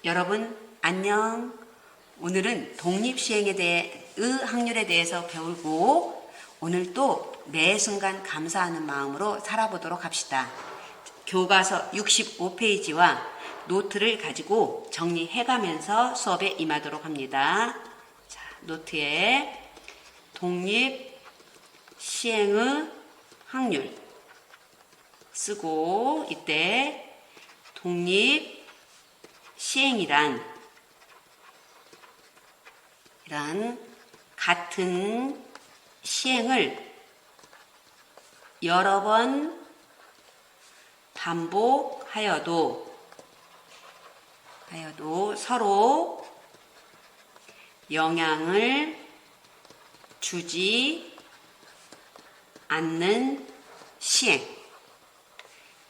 여러분 안녕. 오늘은 독립시행에 대해 확률에 대해서 배우고 오늘 또 매 순간 감사하는 마음으로 살아보도록 합시다. 교과서 65페이지와 노트를 가지고 정리해가면서 수업에 임하도록 합니다. 자, 노트에 독립시행의 확률 쓰고 이때 독립시행이란 같은 시행을 여러 번 반복하여도 서로 영향을 주지 않는 시행.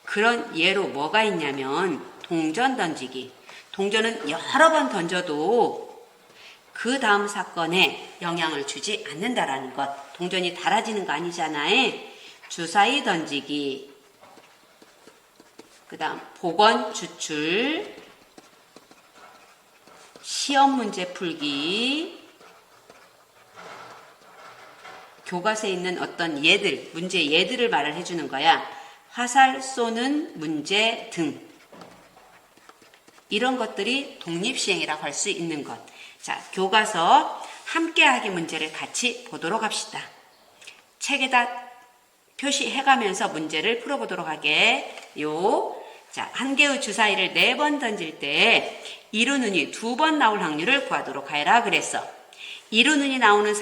그런 예로 뭐가 있냐면 동전 던지기. 동전은 여러 번 던져도 그 다음 사건에 영향을 주지 않는다라는 것. 동전이 닳아지는 거 아니잖아요. 주사위 던지기, 그 다음 복원 추출, 시험 문제 풀기, 교과서에 있는 어떤 예들, 문제 예들을 말을 해주는 거야. 화살 쏘는 문제 등 이런 것들이 독립시행이라고 할 수 있는 것. 자, 교과서 함께하기 문제를 같이 보도록 합시다. 책에다 표시해가면서 문제를 풀어보도록 하게요. 자, 한 개의 주사위를 4번 던질 때 이루눈이 2번 나올 확률을 구하도록 하여라 그랬어. 이루눈이 나오는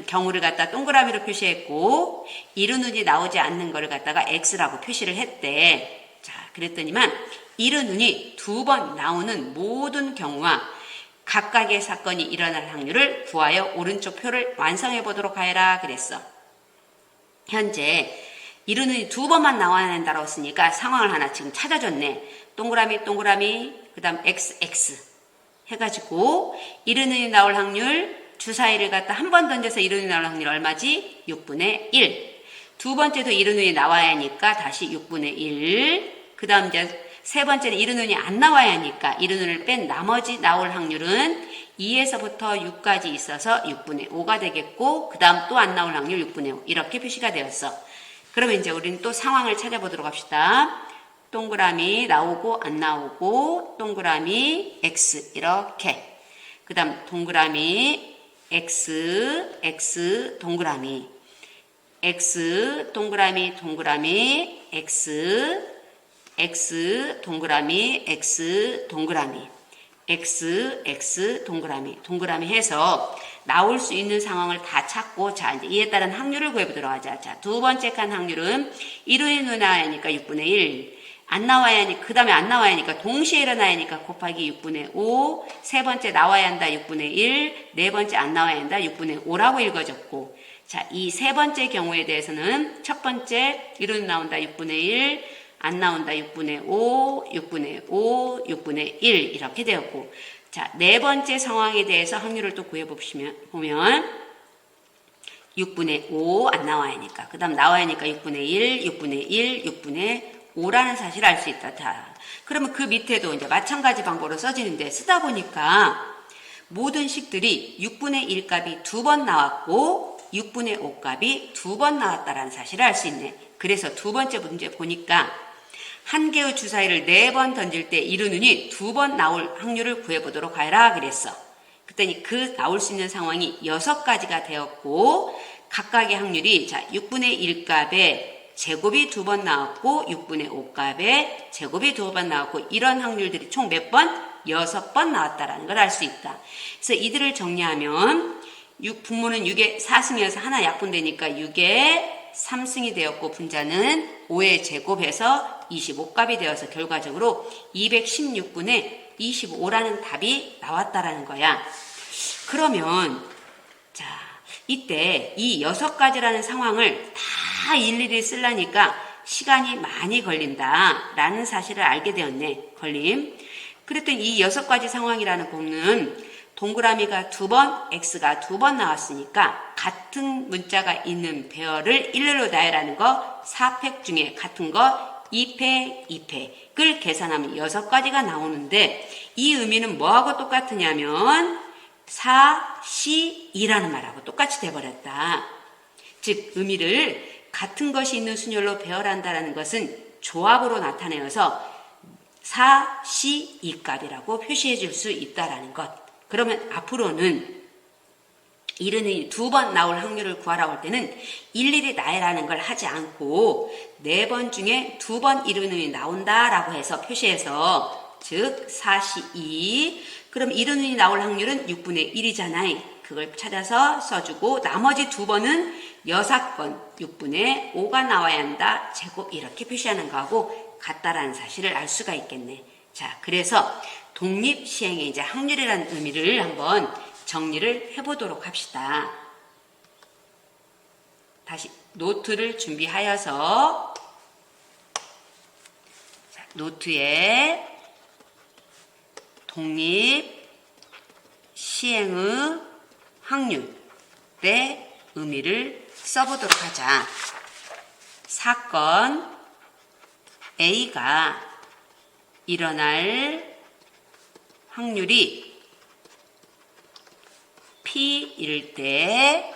경우를 갖다 동그라미로 표시했고 이루눈이 나오지 않는 거를 갖다가 X라고 표시를 했대. 자, 그랬더니만 이루눈이 2번 나오는 모든 경우와 각각의 사건이 일어날 확률을 구하여 오른쪽 표를 완성해 보도록 하여라 그랬어. 현재 이루눈이 2번만 나와야 한다고 했으니까 상황을 하나 지금 찾아줬네. 동그라미 그 다음 XX 해가지고 이루눈이 나올 확률, 주사위를 갖다 한 번 던져서 이루눈이 나올 확률 얼마지? 6분의 1. 두 번째도 이루눈이 나와야 하니까 다시 6분의 1. 그 다음 이제 세 번째는 이루눈이 안 나와야 하니까 이루눈을 뺀 나머지 나올 확률은 2에서부터 6까지 있어서 6분의 5가 되겠고 그 다음 또 안 나올 확률 6분의 5 이렇게 표시가 되었어. 그러면 이제 우리는 또 상황을 찾아보도록 합시다. 동그라미 나오고 안 나오고 동그라미 X 이렇게 그 다음 동그라미 X 동그라미 X 동그라미 X 동그라미 X 동그라미 해서 나올 수 있는 상황을 다 찾고 자 이제 이에 따른 확률을 구해보도록 하자. 자, 두 번째 칸 확률은 이루눈이 나와야 하니까 6분의 1 안 나와야 하니까 그 다음에 안 나와야 하니까 동시에 일어나야 하니까 곱하기 6분의 5 세 번째 나와야 한다 6분의 1 네 번째 안 나와야 한다 6분의 5라고 읽어졌고 자, 이 세 번째 경우에 대해서는 첫 번째 이루눈 나온다 6분의 1 안 나온다 6분의 5, 6분의 1 이렇게 되었고 자, 네 번째 상황에 대해서 확률을 또 구해보면 6분의 5 안 나와야 하니까 그 다음 나와야 하니까 6분의 6분의 5라는 사실을 알 수 있다. 자, 그러면 그 밑에도 이제 마찬가지 방법으로 써지는데 쓰다 보니까 모든 식들이 6분의 1 값이 2번 나왔고 6분의 5 값이 2번 나왔다는 사실을 알 수 있네. 그래서 두 번째 문제 보니까 한 개의 주사위를 4번 던질 때 이루눈이 2번 나올 확률을 구해보도록 하여라 그랬어. 그랬더니 그 나올 수 있는 상황이 6가지가 되었고 각각의 확률이 자 6분의 1 값에 제곱이 2번 나왔고 6분의 5 값에 제곱이 2번 나왔고 이런 확률들이 총 몇 번? 6번 나왔다라는 걸 알 수 있다. 그래서 이들을 정리하면 분모는 6의 4승이어서 하나 약분되니까 6의 3승이 되었고 분자는 5의 제곱해서 25값이 되어서 결과적으로 216분의 25라는 답이 나왔다라는 거야. 그러면 자 이때 이 6가지라는 상황을 다 일일이 쓰려니까 시간이 많이 걸린다라는 사실을 알게 되었네. 그랬더니 이 6가지 상황이라는 콤는 동그라미가 2번, X가 2번 나왔으니까 같은 문자가 있는 배열을 일렬로 나열하는 거 4팩 중에 같은 거 2패, 2패를 계산하면 6가지가 나오는데 이 의미는 뭐하고 똑같으냐면 4, 시, 2라는 말하고 똑같이 돼버렸다. 즉 의미를 같은 것이 있는 순열로 배열한다는 것은 조합으로 나타내어서 4, 시, 2 값이라고 표시해 줄 수 있다라는 것. 그러면 앞으로는 이른이 2번 나올 확률을 구하라고 할 때는 일일이 나열하는 걸 하지 않고 4번 중에 2번 이른이 나온다라고 해서 표시해서 즉 4시 2 그럼 이른이 나올 확률은 6분의 1이잖아요. 그걸 찾아서 써주고 나머지 2번은 6번 6분의 5가 나와야 한다. 제곱 이렇게 표시하는 거하고 같다라는 사실을 알 수가 있겠네. 자, 그래서 독립시행의 이제 확률이라는 의미를 한번 정리를 해보도록 합시다. 다시 노트를 준비하여서 노트에 독립시행의 확률의 의미를 써보도록 하자. 사건 A가 일어날 확률이 P일 때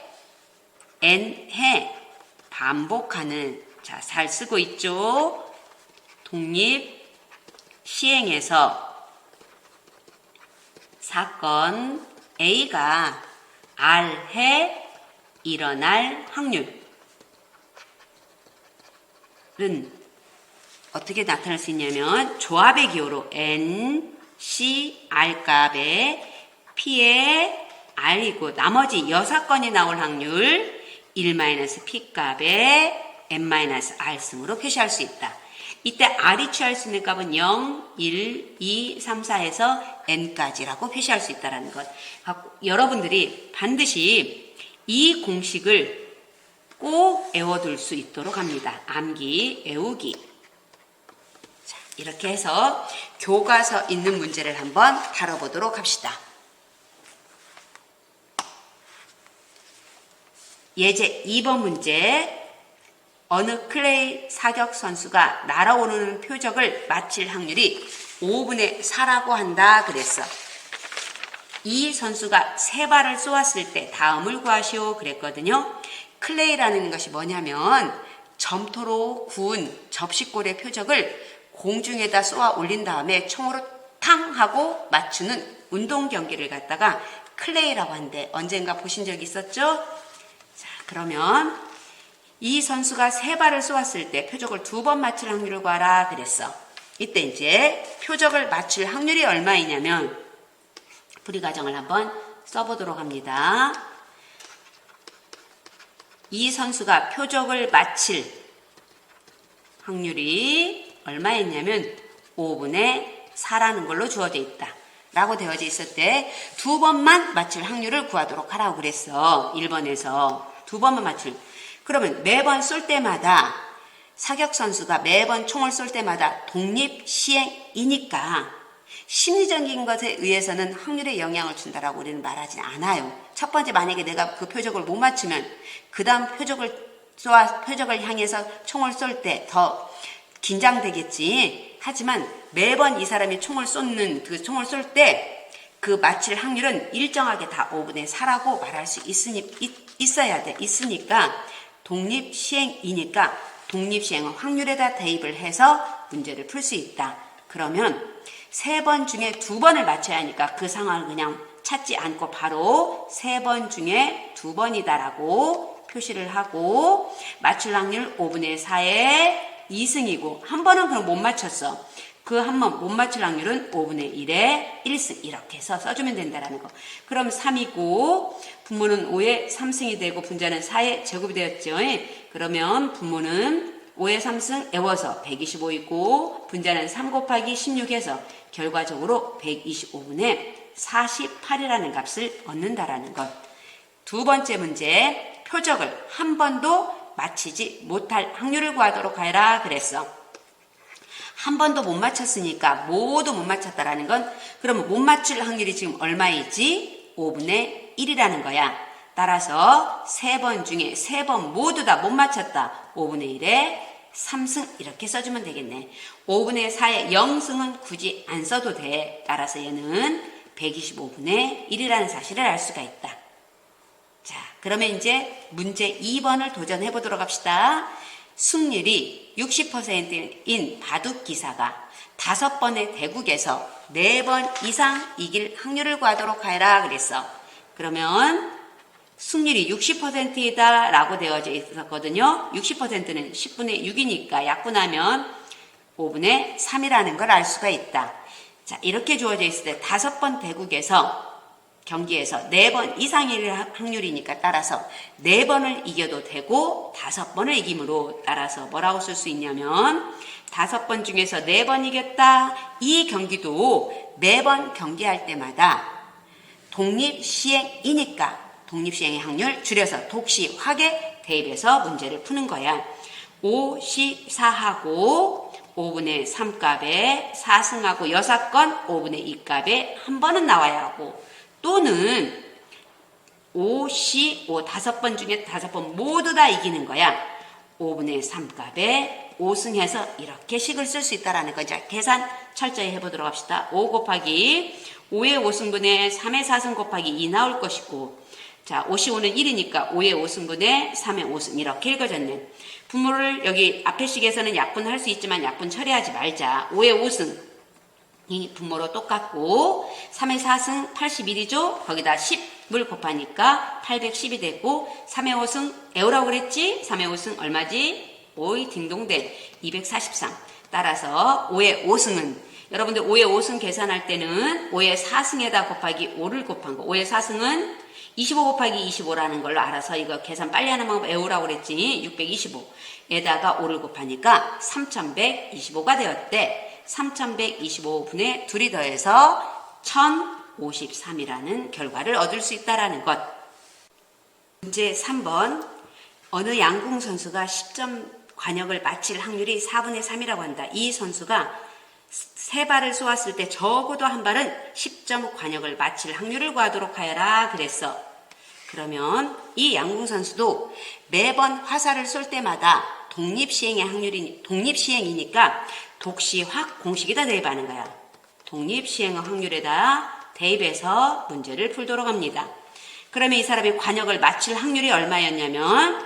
N해 반복하는 자, 잘 쓰고 있죠? 독립 시행에서 사건 A가 R해 일어날 확률은 어떻게 나타날 수 있냐면 조합의 기호로 N, C, R 값에 P의 R이고 나머지 6건이 나올 확률 1-P 값에 N-R 승으로 표시할 수 있다. 이때 R이 취할 수 있는 값은 0, 1, 2, 3, 4에서 N까지라고 표시할 수 있다는 것. 여러분들이 반드시 이 공식을 꼭 외워둘 수 있도록 합니다. 암기, 외우기. 자, 이렇게 해서 교과서 있는 문제를 한번 다뤄보도록 합시다. 예제 2번 문제. 어느 클레이 사격 선수가 날아오르는 표적을 맞힐 확률이 5분의 4라고 한다 그랬어. 이 선수가 3발을 쏘았을 때 다음을 구하시오 그랬거든요. 클레이라는 것이 뭐냐면 점토로 구운 접시골의 표적을 공중에다 쏘아 올린 다음에 총으로 탕 하고 맞추는 운동 경기를 갖다가 클레이라고 하는데 언젠가 보신 적 있었죠? 자, 그러면 이 선수가 3발을 쏘았을 때 표적을 2번 맞출 확률을 구하라 그랬어. 이때 이제 표적을 맞출 확률이 얼마이냐면 풀이 과정을 한번 써보도록 합니다. 이 선수가 표적을 맞힐 확률이 얼마였냐면 5분의 4라는 걸로 주어져 있다. 라고 되어져 있을 때 2번만 맞출 확률을 구하도록 하라고 그랬어. 1번에서 2번만 맞출. 그러면 매번 쏠 때마다 사격 선수가 매번 총을 쏠 때마다 독립 시행이니까 심리적인 것에 의해서는 확률에 영향을 준다라고 우리는 말하지 않아요. 첫 번째 만약에 내가 그 표적을 못 맞추면 그 다음 표적을 향해서 총을 쏠 때 더 긴장되겠지. 하지만 매번 이 사람이 총을 쏘는 그 총을 쏠 때 그 맞힐 확률은 일정하게 다 5분의 4라고 말할 수 있어야 돼. 있으니까 독립시행이니까 독립시행은 확률에다 대입을 해서 문제를 풀 수 있다. 그러면 3번 중에 2번을 맞춰야 하니까 그 상황을 그냥 찾지 않고 바로 3번 중에 2번이다라고 표시를 하고 맞출 확률 5분의 4의 2승이고 한 번은 그럼 못 맞췄어. 그 한 번 못 맞출 확률은 5분의 1의 1승 이렇게 해서 써주면 된다라는 거. 그럼 3이고 분모는 5의 3승이 되고 분자는 4의 제곱이 되었죠. 그러면 분모는 5의 3승 외워서 125이고 분자는 3 곱하기 16해서 결과적으로 125분의 48이라는 값을 얻는다라는 것. 두 번째 문제 표적을 한 번도 맞히지 못할 확률을 구하도록 하라 그랬어. 한 번도 못 맞췄으니까 모두 못 맞췄다라는 건 그러면 못 맞출 확률이 지금 얼마이지? 5분의 1이라는 거야. 따라서 3번 중에 3번 모두 다 못 맞췄다. 5분의 1에 3승 이렇게 써주면 되겠네. 5분의 4의 0승은 굳이 안 써도 돼. 따라서 얘는 125분의 1이라는 사실을 알 수가 있다. 자, 그러면 이제 문제 2번을 도전해 보도록 합시다. 승률이 60%인 바둑 기사가 5번의 대국에서 4번 이상 이길 확률을 구하도록 하여라 그랬어. 그러면 승률이 60%이다 라고 되어져 있었거든요. 60%는 10분의 6이니까 약분하면 5분의 3이라는 걸 알 수가 있다. 자, 이렇게 주어져 있을 때 5번 대국에서 경기에서 4번 이상일 확률이니까 따라서 4번을 이겨도 되고 5번을 이김으로 따라서 뭐라고 쓸 수 있냐면 5번 중에서 4번 이겼다. 이 경기도 매번 경기할 때마다 독립시행이니까 독립시행의 확률 줄여서 독시확에 대입해서 문제를 푸는 거야. 5, 10, 4하고 5분의 3값에 4승하고 6건 5분의 2값에 한 번은 나와야 하고 또는 5, 10, 5번 중에 5번 모두 다 이기는 거야. 5분의 3값에 5승해서 이렇게 식을 쓸 수 있다라는 거. 자, 계산 철저히 해보도록 합시다. 5 곱하기 5의 5승분의 3의 4승 곱하기 2 나올 것이고 자, 55는 1이니까 5의 5승분의 3의 5승 이렇게 읽어졌네. 분모를 여기 앞에 식에서는 약분할 수 있지만 약분 처리하지 말자. 5의 5승 이 분모로 똑같고 3의 4승 81이죠. 거기다 10을 곱하니까 810이 되고 3의 5승 애우라고 그랬지? 3의 5승 얼마지? 5의 딩동댕 243. 따라서 5의 5승은 여러분들 5의 5승 계산할 때는 5의 4승에다 곱하기 5를 곱한 거. 5의 4승은 25 곱하기 25라는 걸로 알아서 이거 계산 빨리 하는 방법 애우라고 그랬지. 625에다가 5를 곱하니까 3125가 되었대. 3125분의 2이 더해서 1053이라는 결과를 얻을 수 있다는 것. 문제 3번. 어느 양궁 선수가 10점 관역을 맞힐 확률이 4분의 3이라고 한다. 이 선수가 3발을 쏘았을 때 적어도 한 발은 10점 관역을 맞힐 확률을 구하도록 하여라 그랬어. 그러면 이 양궁 선수도 매번 화살을 쏠 때마다 독립시행이니까 독시확 공식에다 대입하는 거야. 독립시행의 확률에다 대입해서 문제를 풀도록 합니다. 그러면 이 사람이 관역을 맞힐 확률이 얼마였냐면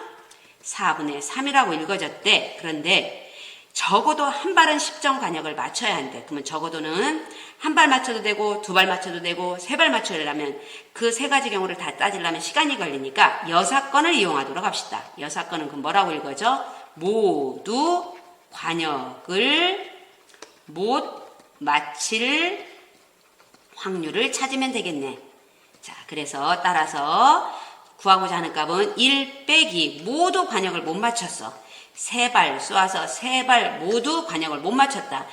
4분의 3이라고 읽어졌대. 그런데 적어도 한 발은 10점 관역을 맞춰야 한대. 그러면 적어도는 한 발 맞춰도 되고 2발 맞춰도 되고 3발 맞추려면 그 3가지 경우를 다 따지려면 시간이 걸리니까 6건을 이용하도록 합시다. 6건은 그럼 뭐라고 읽어져? 모두 관역을 못 맞힐 확률을 찾으면 되겠네. 자, 그래서 따라서 구하고자 하는 값은 1 빼기 모두 관역을 못 맞췄어. 3발 쏘아서 3발 모두 관역을 못 맞췄다.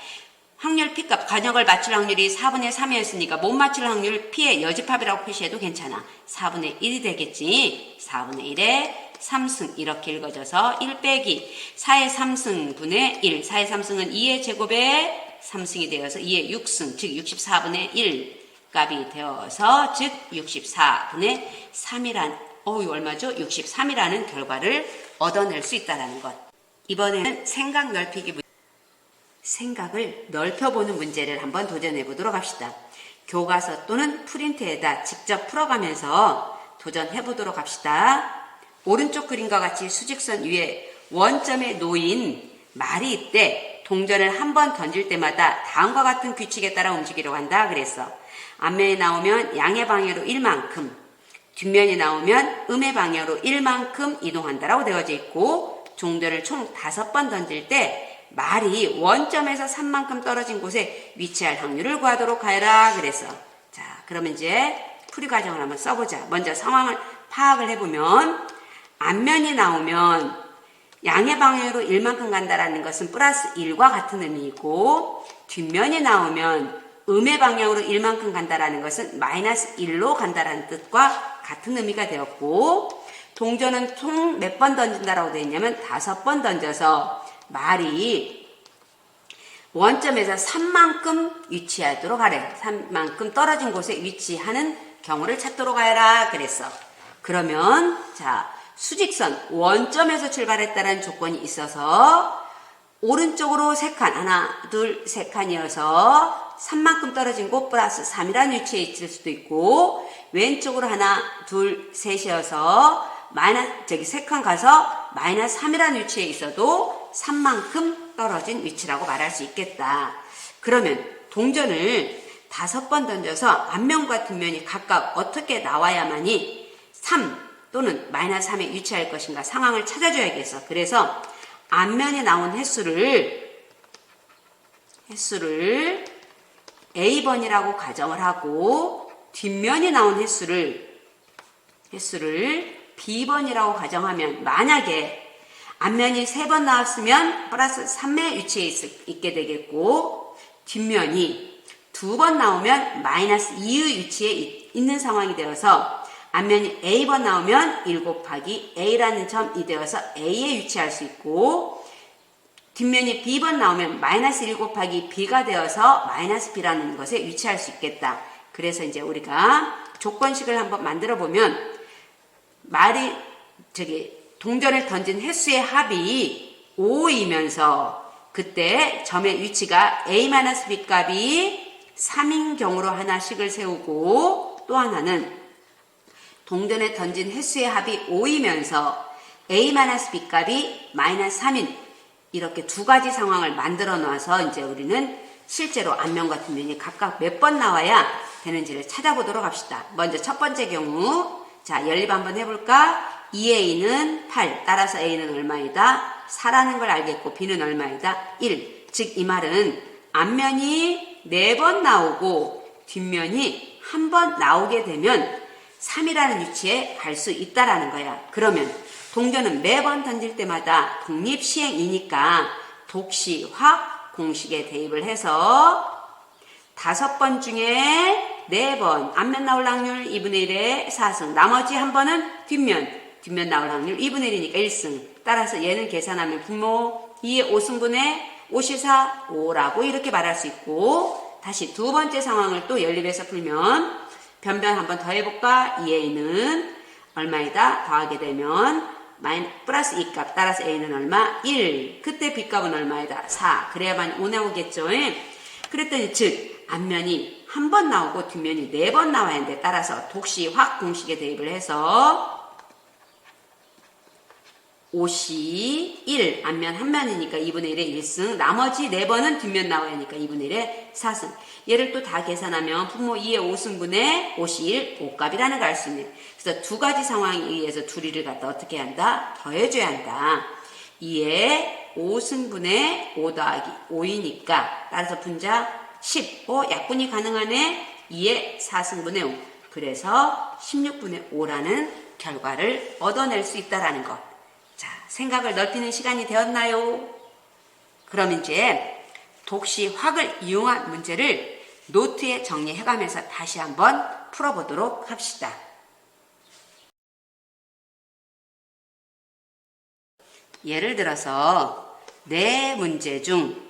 확률 P값, 관역을 맞출 확률이 4분의 3이었으니까 못 맞출 확률 P의 여집합이라고 표시해도 괜찮아. 4분의 1이 되겠지. 4분의 1에 3승 이렇게 읽어져서 1 빼기 4의 3승분의 1. 4의 3승은 2의 제곱에 3승이 되어서 2의 6승, 즉 64분의 1 값이 되어서 즉 64분의 3이란 얼마죠? 63이라는 결과를 얻어낼 수 있다는 것. 이번에는 생각 넓히기 문제. 생각을 넓혀보는 문제를 한번 도전해 보도록 합시다. 교과서 또는 프린트에다 직접 풀어가면서 도전해 보도록 합시다. 오른쪽 그림과 같이 수직선 위에 원점에 놓인 말이 있대. 동전을 한 번 던질 때마다 다음과 같은 규칙에 따라 움직이려고 한다 그랬어. 앞면에 나오면 양의 방향으로 1만큼, 뒷면이 나오면 음의 방향으로 1만큼 이동한다라고 되어져 있고 종전을 총 5번 던질 때 말이 원점에서 3만큼 떨어진 곳에 위치할 확률을 구하도록 하여라 그랬어. 자, 그러면 이제 풀이 과정을 한번 써보자. 먼저 상황을 파악을 해보면 앞면이 나오면 양의 방향으로 1만큼 간다라는 것은 플러스 1과 같은 의미이고 뒷면이 나오면 음의 방향으로 1만큼 간다라는 것은 마이너스 1로 간다라는 뜻과 같은 의미가 되었고 동전은 총 몇 번 던진다라고 되어 있냐면 5번 던져서 말이 원점에서 3만큼 위치하도록 하래. 3만큼 떨어진 곳에 위치하는 경우를 찾도록 하여라 그랬어. 그러면 자 수직선 원점에서 출발했다는 조건이 있어서 오른쪽으로 3칸, 하나, 둘, 3칸이어서 3만큼 떨어진 곳 플러스 3이라는 위치에 있을 수도 있고, 왼쪽으로 하나, 둘, 셋이어서 3칸 가서 마이너스 3이라는 위치에 있어도 3만큼 떨어진 위치라고 말할 수 있겠다. 그러면 동전을 5번 던져서 앞면과 뒷면이 각각 어떻게 나와야만이 3 또는 마이너스 3에 위치할 것인가 상황을 찾아줘야겠어. 그래서 앞면에 나온 횟수를 A번이라고 가정을 하고, 뒷면에 나온 횟수를 B번이라고 가정하면, 만약에 앞면이 3번 나왔으면 플러스 3의 위치에 있게 되겠고, 뒷면이 2번 나오면 마이너스 2의 위치에 있는 상황이 되어서, 앞면이 A번 나오면 1 곱하기 A라는 점이 되어서 A에 위치할 수 있고, 뒷면이 B번 나오면 마이너스 1 곱하기 B가 되어서 마이너스 B라는 것에 위치할 수 있겠다. 그래서 이제 우리가 조건식을 한번 만들어 보면, 동전을 던진 횟수의 합이 5이면서 그때 점의 위치가 A-B 값이 3인 경우로 하나씩을 세우고, 또 하나는 동전에 던진 횟수의 합이 5이면서 A-B 값이 마이너스 3인, 이렇게 두 가지 상황을 만들어 놔서 이제 우리는 실제로 앞면과 뒷면이 각각 몇 번 나와야 되는지를 찾아보도록 합시다. 먼저 첫 번째 경우, 자, 연립 한번 해볼까? 2A는 8, 따라서 A는 얼마이다? 4라는 걸 알겠고 B는 얼마이다? 1. 즉 이 말은 앞면이 4번 나오고 뒷면이 1번 나오게 되면 3이라는 위치에 갈 수 있다라는 거야. 그러면 동전은 매번 던질 때마다 독립시행이니까 독시확 공식에 대입을 해서 5번 중에 4번 앞면 나올 확률 2분의 1의 4승, 나머지 한 번은 뒷면 나올 확률 2분의 1이니까 1승. 따라서 얘는 계산하면 분모 2의 5승분의 5시4 5라고 이렇게 말할 수 있고, 다시 두 번째 상황을 또 연립해서 풀면 변변 한번 더 해볼까? 2A는 얼마이다? 더하게 되면 플러스 2값, 따라서 A는 얼마? 1. 그때 B값은 얼마이다? 4. 그래야만 5 나오겠죠? 그랬더니 즉 앞면이 1번 나오고 뒷면이 4번 나와야 하는데, 따라서 독시확 공식에 대입을 해서 5시 1, 앞면 한 면이니까 2분의 1의 1승, 나머지 4번은 뒷면 나와야 하니까 2분의 1의 4승. 얘를 또 다 계산하면 분모 2의 5승분의 5시 1, 5값이라는 걸 알 수 있네. 그래서 두 가지 상황에 의해서 둘이를 갖다 어떻게 한다? 더해줘야 한다. 2의 5승분의 5 더하기 5이니까, 따라서 분자 10, 약분이 가능하네. 2의 4승분의 5. 그래서 16분의 5라는 결과를 얻어낼 수 있다라는 것. 자, 생각을 넓히는 시간이 되었나요? 그럼 이제 독시확을 이용한 문제를 노트에 정리해가면서 다시 한번 풀어보도록 합시다. 예를 들어서 4문제 중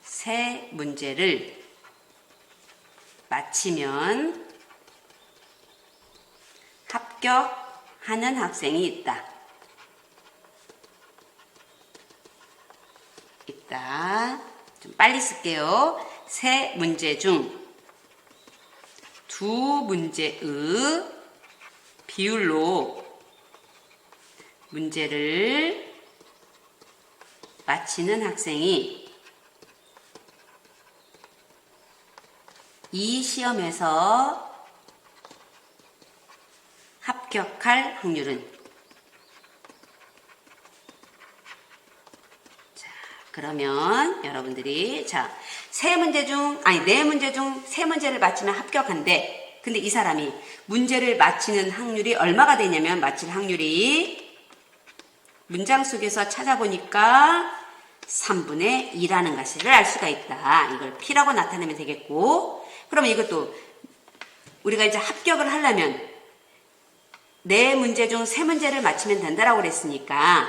3문제를 마치면 합격하는 학생이 있다. 좀 빨리 쓸게요. 3문제 중 2문제의 비율로 문제를 마치는 학생이 이 시험에서 합격할 확률은, 그러면 여러분들이 4문제 중 3문제를 맞추면 합격한데, 근데 이 사람이 문제를 맞히는 확률이 얼마가 되냐면, 맞힐 확률이 문장 속에서 찾아보니까 3분의 2라는 것을 알 수가 있다. 이걸 P라고 나타내면 되겠고, 그러면 이것도 우리가 이제 합격을 하려면 4문제 중 3문제를 맞히면 된다라고 그랬으니까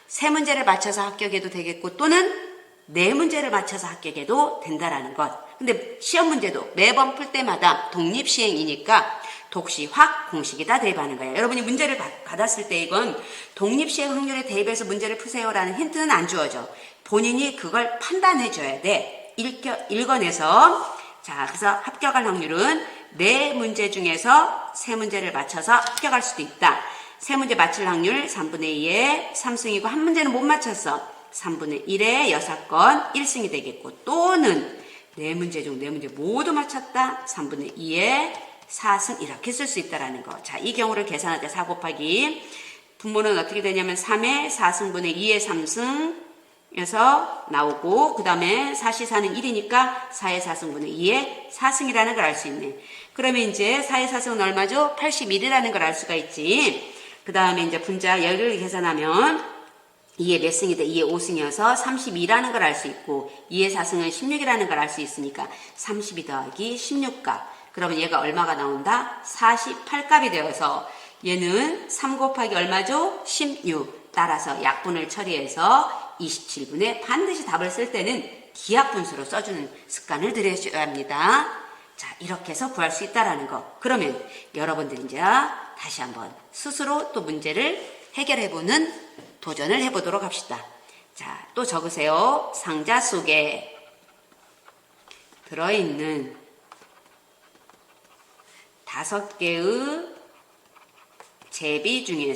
3문제를 맞춰서 합격해도 되겠고, 또는 4문제를 맞춰서 합격해도 된다라는 것. 근데 시험 문제도 매번 풀 때마다 독립시행이니까 독시, 확 공식에다 대입하는 거예요. 여러분이 문제를 받았을 때 이건 독립시행 확률에 대입해서 문제를 푸세요라는 힌트는 안 주어져. 본인이 그걸 판단해 줘야 돼. 읽어내서. 자, 그래서 합격할 확률은 4문제 중에서 3문제를 맞춰서 합격할 수도 있다. 3문제 맞출 확률 3분의 2에 3승이고 한 문제는 못 맞췄어. 3분의 1에 6건 1승이 되겠고, 또는 4문제 중 4문제 모두 맞췄다. 3분의 2에 4승 이렇게 쓸 수 있다라는 거. 자, 이 경우를 계산할 때 4 곱하기 분모는 어떻게 되냐면 3에 4승분의 2에 3승에서 나오고, 그 다음에 4시 4는 1이니까 4에 4승분의 2에 4승이라는 걸 알 수 있네. 그러면 이제 4에 4승은 얼마죠? 81이라는 걸 알 수가 있지. 그 다음에 이제 분자 열을 계산하면 2에 몇 승이 돼? 2에 5승이어서 32라는 걸 알 수 있고, 2에 4승은 16이라는 걸 알 수 있으니까 32 더하기 16값. 그러면 얘가 얼마가 나온다? 48값이 되어서 얘는 3 곱하기 얼마죠? 16. 따라서 약분을 처리해서 27분에 반드시 답을 쓸 때는 기하분수로 써주는 습관을 들여줘야 합니다. 자, 이렇게 해서 구할 수 있다라는 거. 그러면 여러분들이 이제 다시 한번 스스로 또 문제를 해결해보는 도전을 해보도록 합시다. 자, 또 적으세요. 상자 속에 들어있는 5개의 제비 중에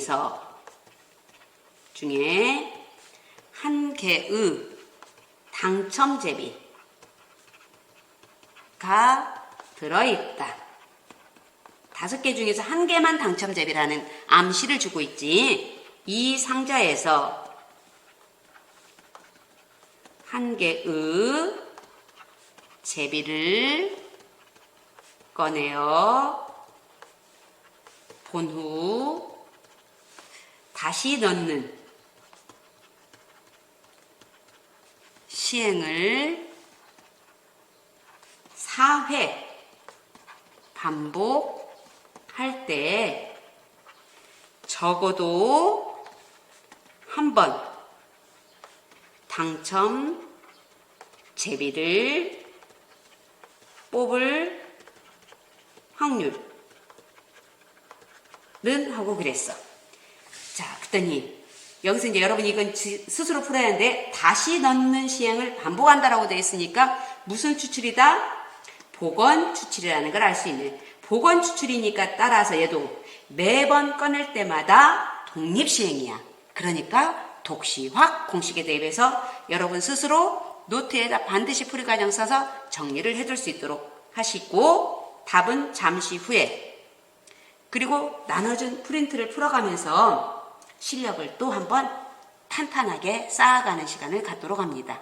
한 개의 당첨 제비가 들어있다. 5개 중에서 한 개만 당첨 제비라는 암시를 주고 있지. 이 상자에서 한 개의 제비를 꺼내어 본 후 다시 넣는 시행을 4회 반복할 때 적어도 한 번 당첨 제비를 뽑을 확률은 하고 그랬어. 자, 그랬더니 여기서 이제 여러분이 이건 스스로 풀어야 하는데, 다시 넣는 시행을 반복한다라고 되어 있으니까 무슨 추출이다? 복원 추출이라는 걸 알 수 있네. 복원 추출이니까 따라서 얘도 매번 꺼낼 때마다 독립시행이야. 그러니까 독시, 확 공식에 대입해서 여러분 스스로 노트에다 반드시 풀이 과정 써서 정리를 해둘 수 있도록 하시고, 답은 잠시 후에, 그리고 나눠준 프린트를 풀어가면서 실력을 또 한번 탄탄하게 쌓아가는 시간을 갖도록 합니다.